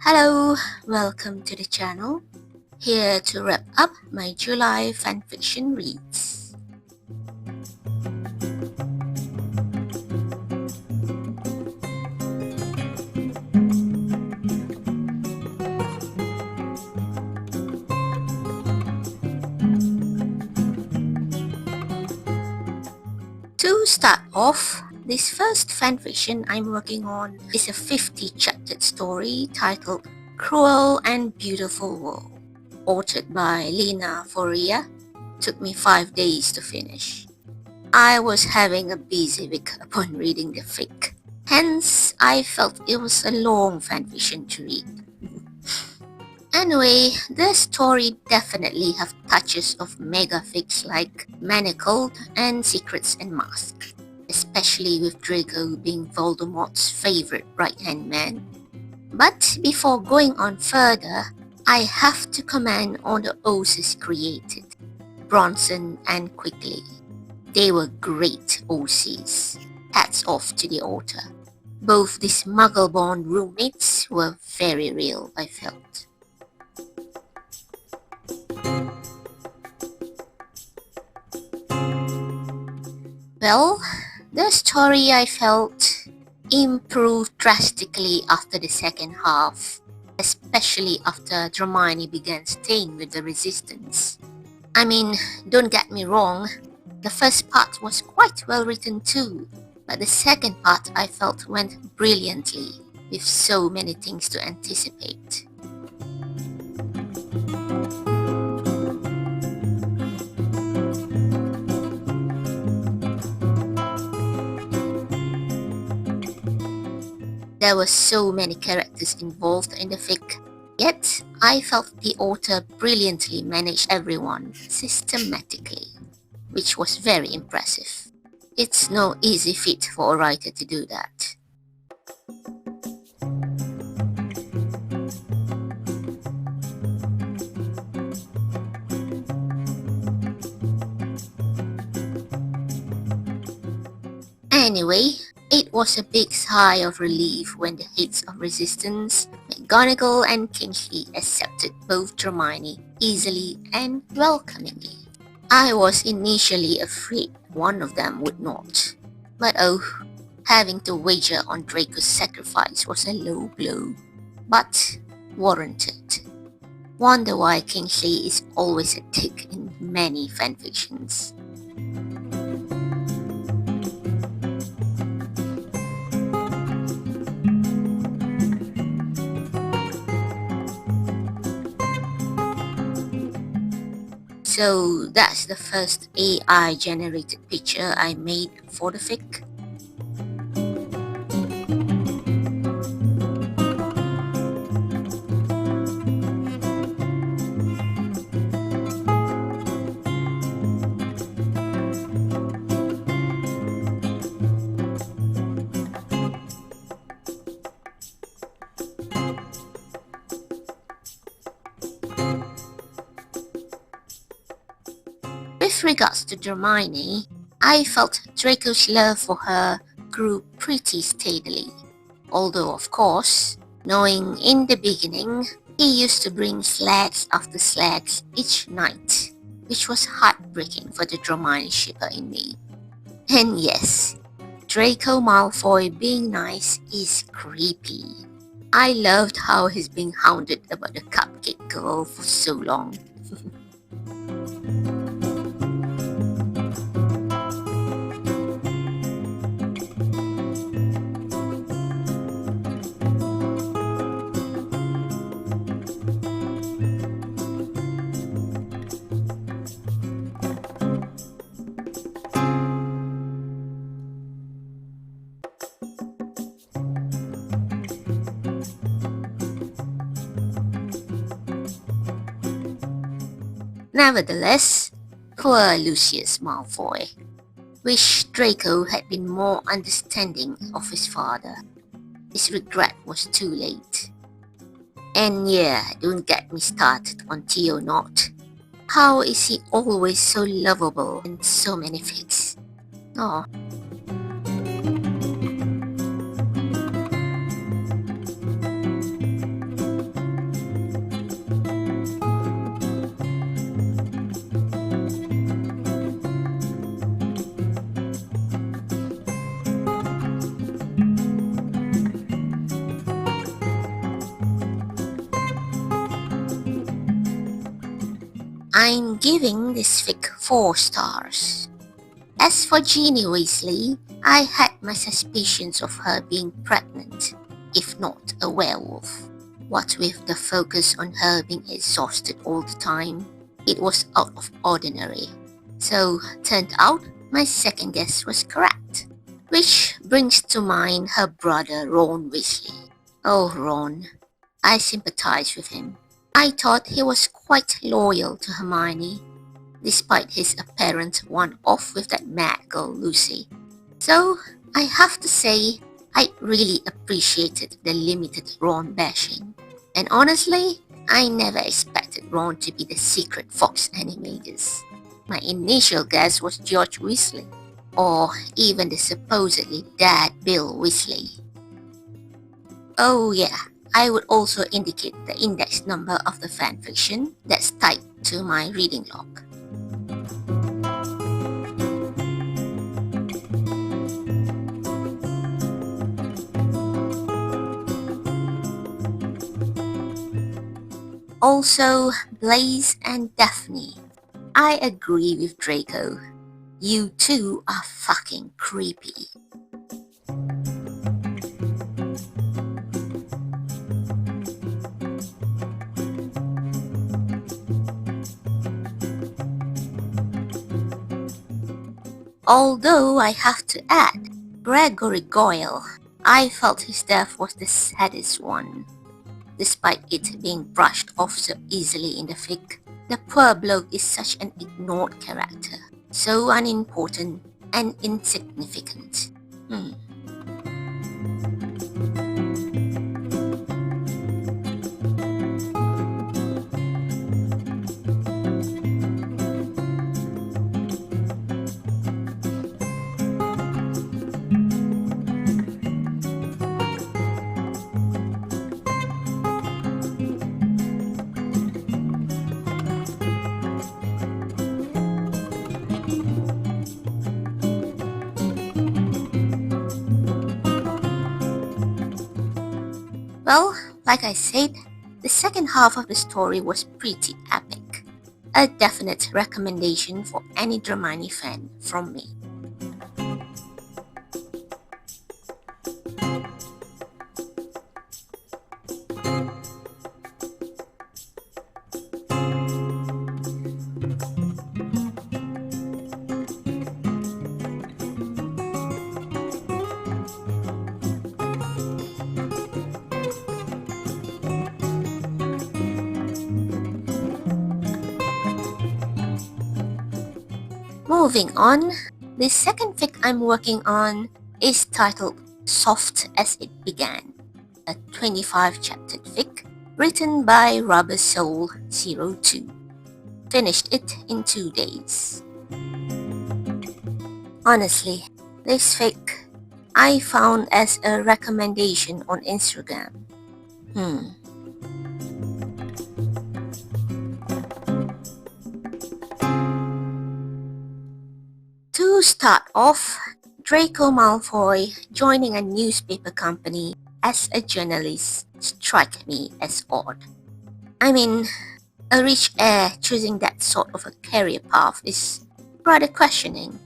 Hello, welcome to the channel. Here to wrap up my July fanfiction reads. To start off, this first fanfiction I'm working on is a 50-chapter story titled Cruel and Beautiful World, authored by Lina Foria. Took me 5 days to finish. I was having a busy week upon reading the fic, hence I felt it was a long fanfiction to read. Anyway, the story definitely have touches of mega fics like Manacled and Secrets and Masks, especially with Draco being Voldemort's favorite right-hand man. But before going on further, I have to comment on the OCs created, Bronson and Quigley. They were great OCs. Hats off to the author. Both these muggle-born roommates were very real, I felt. Well, the story I felt improved drastically after the second half, especially after Dramione began staying with the Resistance. I mean, don't get me wrong, the first part was quite well written too, but the second part I felt went brilliantly, with so many things to anticipate. There were so many characters involved in the fic, yet I felt the author brilliantly managed everyone systematically, which was very impressive. It's no easy feat for a writer to do that. Anyway, it was a big sigh of relief when the heads of Resistance, McGonagall and Kingsley, accepted both Dramione easily and welcomingly. I was initially afraid one of them would not, but oh, having to wager on Draco's sacrifice was a low blow, but warranted. Wonder why Kingsley is always a tick in many fanfictions. So that's the first AI generated picture I made for the fic. With regards to Dramione, I felt Draco's love for her grew pretty steadily. Although of course, knowing in the beginning, he used to bring slags after slags each night, which was heartbreaking for the Dramione shipper in me. And yes, Draco Malfoy being nice is creepy. I loved how he's being hounded about the cupcake girl for so long. Nevertheless, poor Lucius Malfoy. Wish Draco had been more understanding of his father. His regret was too late. And yeah, don't get me started on Theo Knott. How is he always so lovable in so many fics? Oh. I'm giving this fic 4 stars. As for Ginny Weasley, I had my suspicions of her being pregnant, if not a werewolf. What with the focus on her being exhausted all the time, it was out of ordinary. So, turned out, my second guess was correct. Which brings to mind her brother Ron Weasley. Oh, Ron. I sympathize with him. I thought he was quite loyal to Hermione, despite his apparent one-off with that mad girl Lucy. So, I have to say, I really appreciated the limited Ron bashing. And honestly, I never expected Ron to be the secret Fox animators. My initial guess was George Weasley, or even the supposedly dead Bill Weasley. Oh yeah, I would also indicate the index number of the fanfiction that's tied to my reading log. Also, Blaze and Daphne. I agree with Draco. You two are fucking creepy. Although I have to add, Gregory Goyle, I felt his death was the saddest one. Despite it being brushed off so easily in the fic, the poor bloke is such an ignored character, so unimportant and insignificant. Well, like I said, the second half of the story was pretty epic. A definite recommendation for any Dramione fan from me. Moving on, the second fic I'm working on is titled Soft as It Began, a 25-chapter fic written by Rubber Soul 02. Finished it in 2 days. Honestly, this fic I found as a recommendation on Instagram. To start off, Draco Malfoy joining a newspaper company as a journalist struck me as odd. I mean, a rich heir choosing that sort of a career path is rather questioning.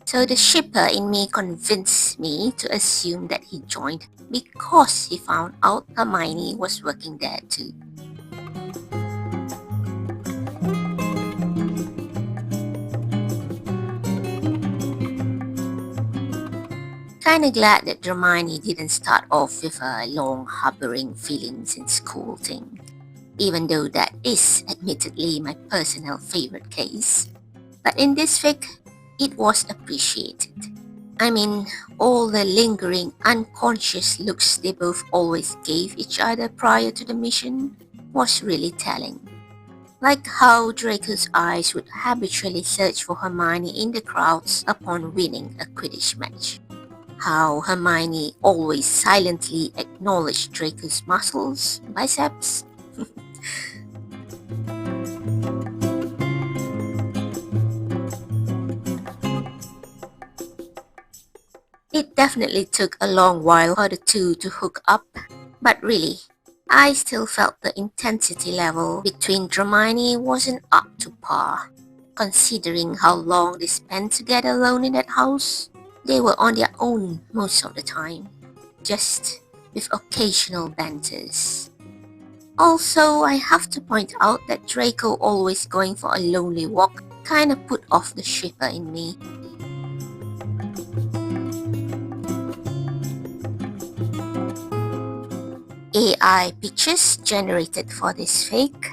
So the shipper in me convinced me to assume that he joined because he found out Hermione was working there too. Kinda glad that Dramione didn't start off with a long harboring feelings in school thing, even though that is admittedly my personal favorite case. But in this fic, it was appreciated. I mean, all the lingering unconscious looks they both always gave each other prior to the mission was really telling. Like how Draco's eyes would habitually search for Hermione in the crowds upon winning a Quidditch match. How Hermione always silently acknowledged Draco's muscles, biceps. It definitely took a long while for the two to hook up, but really, I still felt the intensity level between Dramione wasn't up to par, considering how long they spent together alone in that house. They were on their own most of the time, just with occasional banters. Also, I have to point out that Draco always going for a lonely walk kinda put off the shipper in me. AI pictures generated for this fake.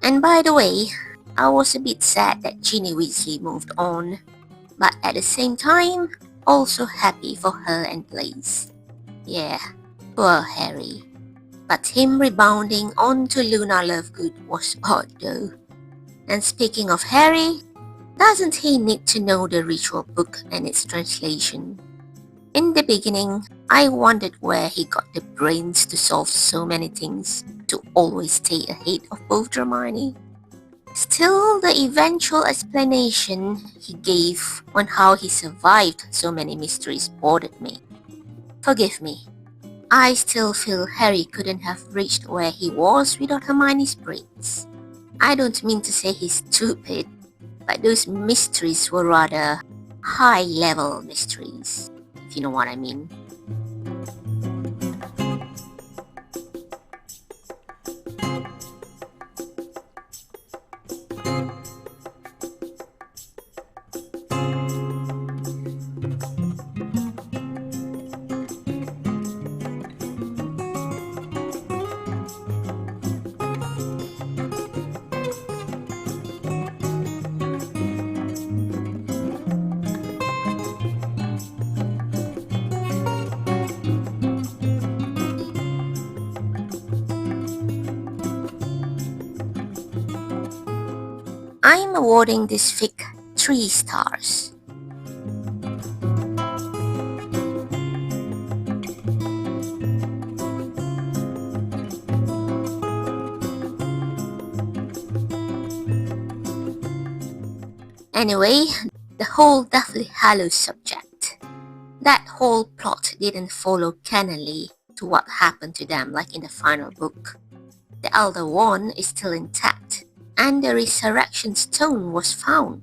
And by the way, I was a bit sad that Ginny Weasley moved on, but at the same time, also happy for her and Blaze. Yeah, poor Harry. But him rebounding onto Luna Lovegood was odd though. And speaking of Harry, doesn't he need to know the ritual book and its translation? In the beginning, I wondered where he got the brains to solve so many things to always stay ahead of both Hermione. Still, the eventual explanation he gave on how he survived so many mysteries bothered me. Forgive me, I still feel Harry couldn't have reached where he was without Hermione's brains. I don't mean to say he's stupid, but those mysteries were rather high-level mysteries, if you know what I mean. I'm awarding this fic 3 stars. Anyway, the whole Deathly Hallows subject. That whole plot didn't follow canonly to what happened to them like in the final book. The Elder Wand is still intact, and the Resurrection Stone was found.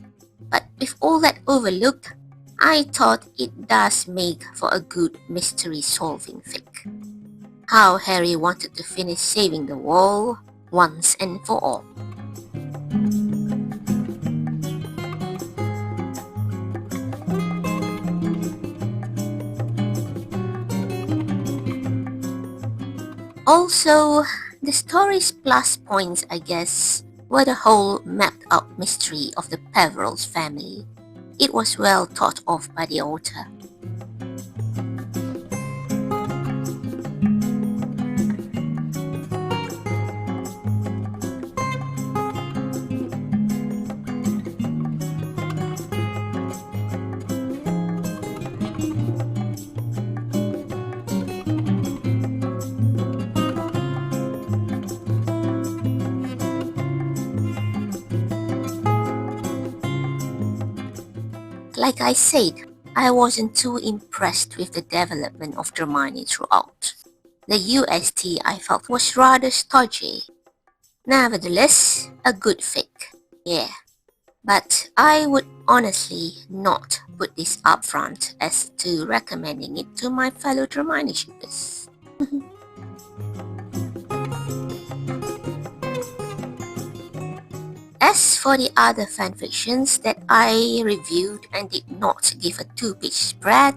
But with all that overlooked, I thought it does make for a good mystery-solving fic. How Harry wanted to finish saving the wall once and for all. Also, the story's plus points, I guess, were the whole mapped out mystery of the Peverell's family. It was well thought of by the author. Like I said, I wasn't too impressed with the development of Dramione throughout. The UST I felt was rather stodgy. Nevertheless, a good fic. Yeah. But I would honestly not put this up front as to recommending it to my fellow Dramione shippers. As for the other fanfictions that I reviewed and did not give a 2-page spread,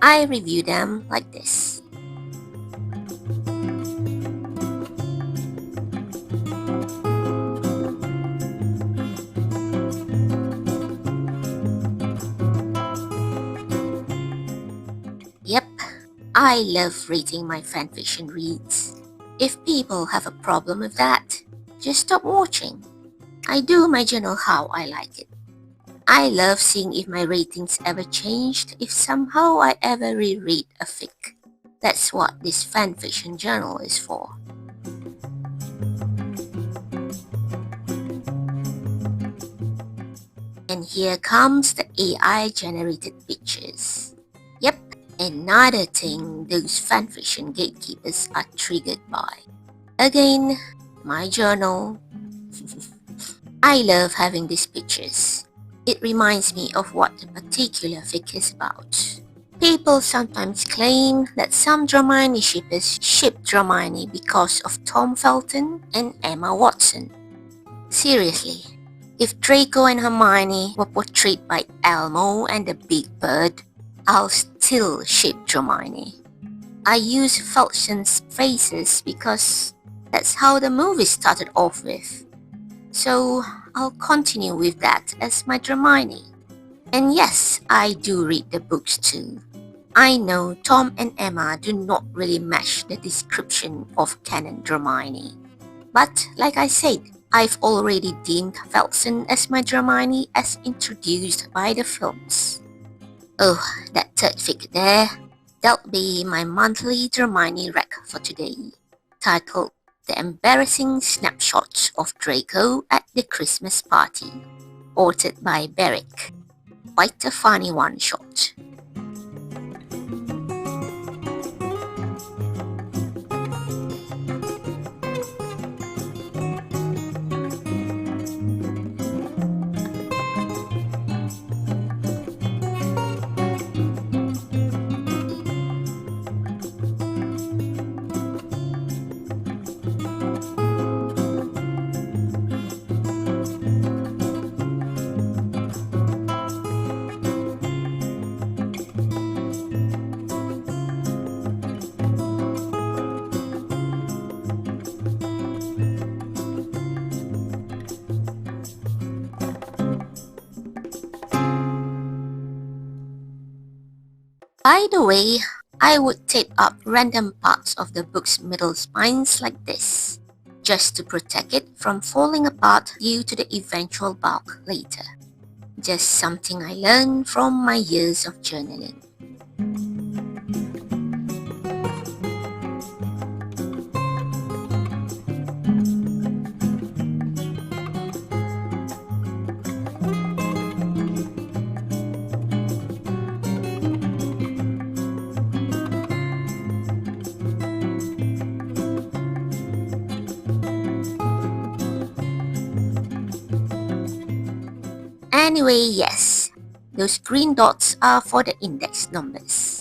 I review them like this. Yep, I love rating my fanfiction reads. If people have a problem with that, just stop watching. I do my journal how I like it. I love seeing if my ratings ever changed if somehow I ever reread a fic. That's what this fanfiction journal is for. And here comes the AI generated pictures. Yep, another thing those fanfiction gatekeepers are triggered by. Again, my journal. I love having these pictures. It reminds me of what the particular fic is about. People sometimes claim that some Dramione shippers ship Dramione because of Tom Felton and Emma Watson. Seriously, if Draco and Hermione were portrayed by Elmo and the Big Bird, I'll still ship Dramione. I use Felton's faces because that's how the movie started off with. So I'll continue with that as my Dramione. And yes, I do read the books too. I know Tom and Emma do not really match the description of canon Dramione. But like I said, I've already deemed Felton as my Dramione as introduced by the films. Oh, that third fic there. That'll be my monthly Dramione rec for today, titled The Embarrassing Snapshots of Draco at the Christmas Party, authored by Beric. Quite a funny one-shot. By the way, I would tape up random parts of the book's middle spines like this, just to protect it from falling apart due to the eventual bulk later. Just something I learned from my years of journaling. Anyway, yes, those green dots are for the index numbers.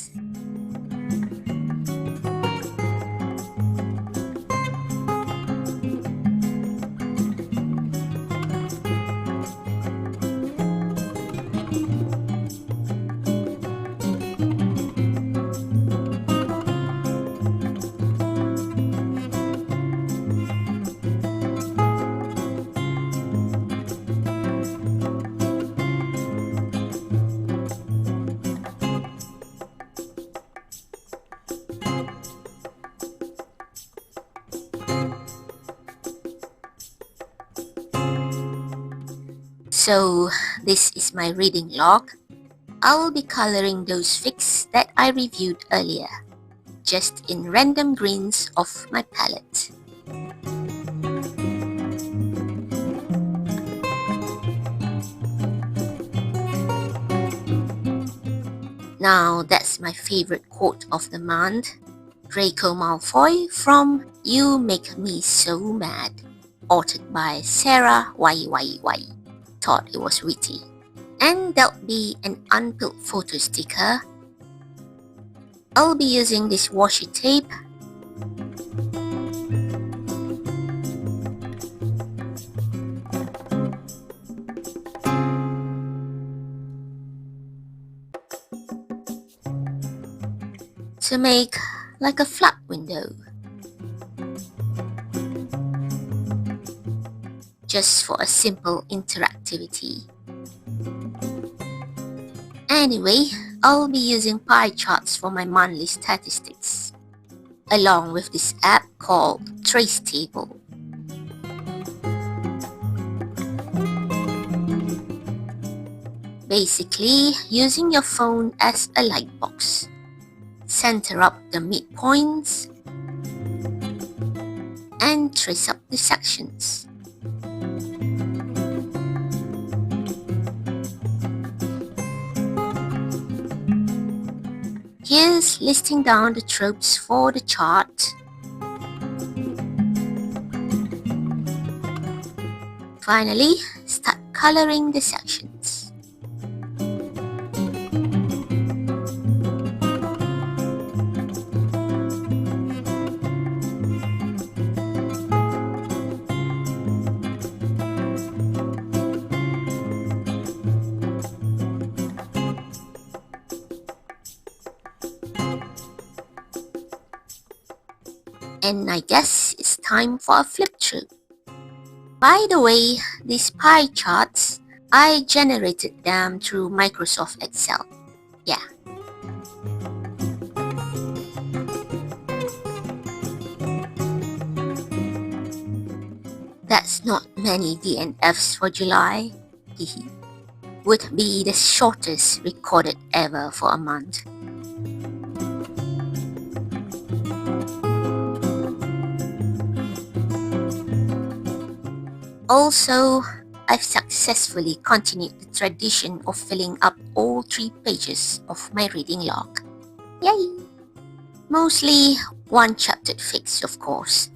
So this is my reading log. I'll be coloring those fics that I reviewed earlier, just in random greens of my palette. Now that's my favorite quote of the month, Draco Malfoy from You Make Me So Mad, authored by Sarah YYY. thought it was witty. And there'll be an unpeeled photo sticker. I'll be using this washi tape. To make like a flat window. Just for a simple interactivity. Anyway, I'll be using pie charts for my monthly statistics, along with this app called Trace Table. Basically, using your phone as a light box. Center up the midpoints and trace up the sections. Here's listing down the tropes for the chart. Finally, start coloring the sections. And I guess it's time for a flip through. By the way, these pie charts, I generated them through Microsoft Excel. Yeah. That's not many DNFs for July. Would be the shortest recorded ever for a month. Also, I've successfully continued the tradition of filling up all 3 pages of my reading log. Yay! Mostly one-chaptered fics, of course.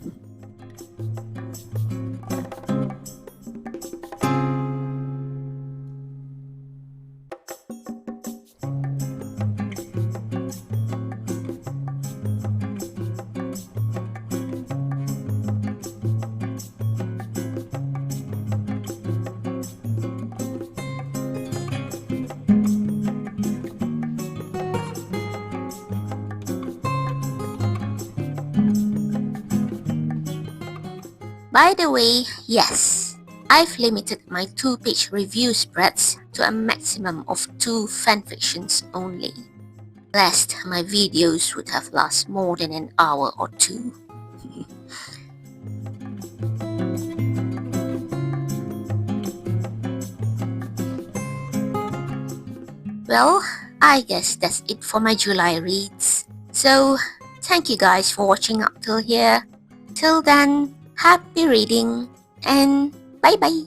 By the way, yes, I've limited my 2-page review spreads to a maximum of 2 fanfictions only, lest my videos would have lasted more than an hour or 2. Well, I guess that's it for my July reads. So, thank you guys for watching up till here. Till then, happy reading and bye bye!